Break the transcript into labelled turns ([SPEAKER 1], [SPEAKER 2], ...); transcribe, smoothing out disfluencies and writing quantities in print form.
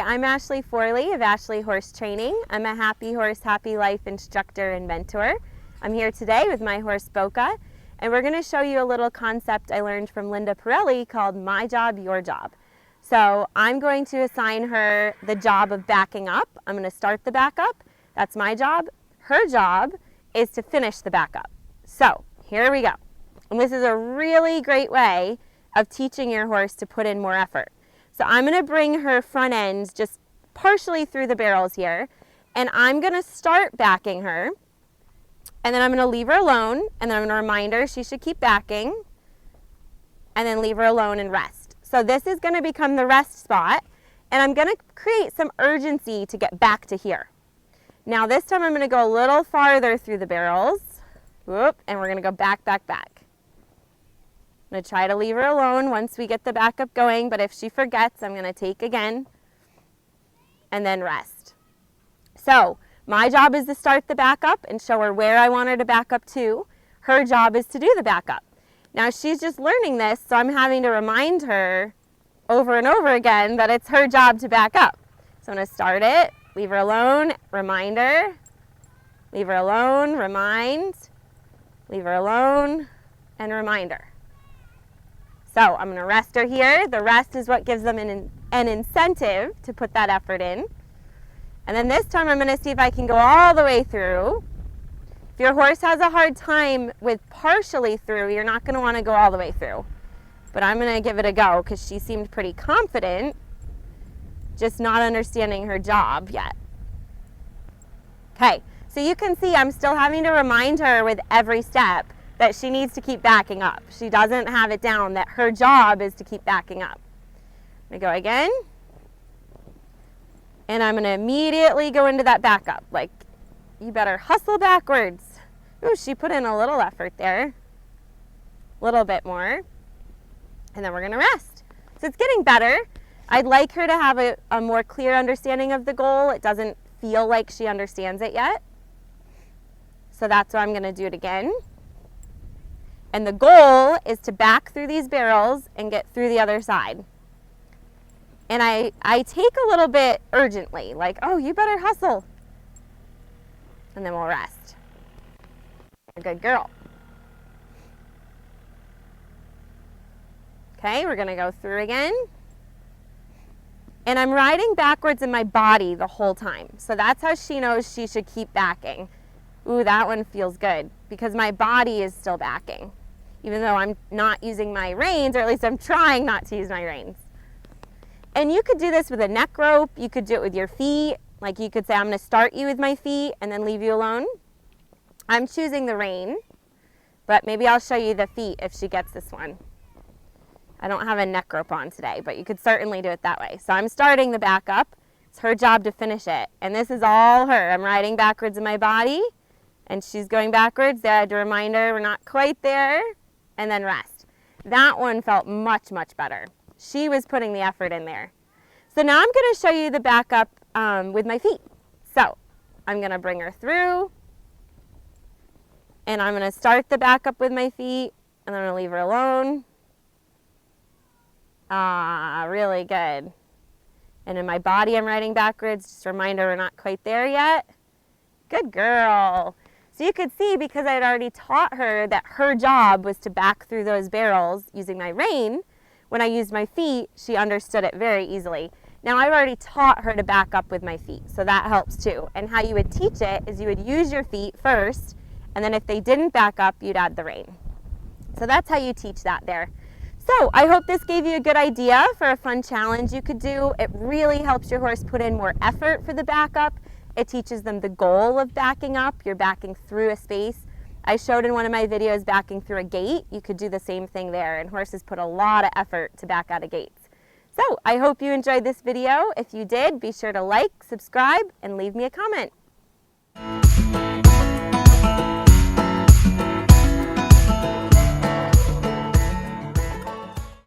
[SPEAKER 1] I'm Ashley Forley of Ashley Horse Training. I'm a Happy Horse, Happy Life instructor and mentor. I'm here today with my horse Boca, and we're going to show you a little concept I learned from Linda Pirelli called My Job, Your Job. So I'm going to assign her the job of backing up. I'm going to start the backup. That's my job. Her job is to finish the backup. So here we go. And this is a really great way of teaching your horse to put in more effort. So I'm going to bring her front end just partially through the barrels here, and I'm going to start backing her, and then I'm going to leave her alone, and then I'm going to remind her she should keep backing, and then leave her alone and rest. So this is going to become the rest spot, and I'm going to create some urgency to get back to here. Now this time I'm going to go a little farther through the barrels, whoop, and we're going to go back, back, back. I'm going to try to leave her alone once we get the backup going, but if she forgets, I'm going to take again and then rest. So my job is to start the backup and show her where I want her to back up to. Her job is to do the backup. Now she's just learning this, so I'm having to remind her over and over again that it's her job to back up. So I'm going to start it, leave her alone, remind her, leave her alone, remind, leave her alone, and remind her. So I'm going to rest her here. The rest is what gives them an incentive to put that effort in. And then this time I'm going to see if I can go all the way through. If your horse has a hard time with partially through, you're not going to want to go all the way through. But I'm going to give it a go because she seemed pretty confident, just not understanding her job yet. Okay, so you can see I'm still having to remind her with every step that she needs to keep backing up. She doesn't have it down that her job is to keep backing up. I'm going to go again. And I'm going to immediately go into that backup. Like, you better hustle backwards. Ooh, she put in a little effort there. A little bit more. And then we're going to rest. So it's getting better. I'd like her to have a more clear understanding of the goal. It doesn't feel like she understands it yet. So that's why I'm going to do it again. And the goal is to back through these barrels and get through the other side. And I take a little bit urgently, like, oh, you better hustle. And then we'll rest. A good girl. Okay, we're going to go through again. And I'm riding backwards in my body the whole time. So that's how she knows she should keep backing. Ooh, that one feels good because my body is still backing, even though I'm not using my reins, or at least I'm trying not to use my reins. And you could do this with a neck rope. You could do it with your feet. Like you could say, I'm going to start you with my feet and then leave you alone. I'm choosing the rein, but maybe I'll show you the feet if she gets this one. I don't have a neck rope on today, but you could certainly do it that way. So I'm starting the backup. It's her job to finish it. And this is all her. I'm riding backwards in my body, and she's going backwards. There, I had to remind her we're not quite there, and then rest. That one felt much, much better. She was putting the effort in there. So now I'm going to show you the backup with my feet. So I'm going to bring her through, and I'm going to start the backup with my feet, and I'm going to leave her alone. Ah, really good. And in my body, I'm riding backwards. Just a reminder, we're not quite there yet. Good girl. So you could see, because I had already taught her that her job was to back through those barrels using my rein, when I used my feet, she understood it very easily. Now I've already taught her to back up with my feet, so that helps too. And how you would teach it is you would use your feet first, and then if they didn't back up, you'd add the rein. So that's how you teach that there. So I hope this gave you a good idea for a fun challenge you could do. It really helps your horse put in more effort for the backup. It teaches them the goal of backing up. You're backing through a space. I showed in one of my videos backing through a gate. You could do the same thing there, and horses put a lot of effort to back out of gates. So I hope you enjoyed this video. If you did, be sure to like, subscribe, and leave me a comment.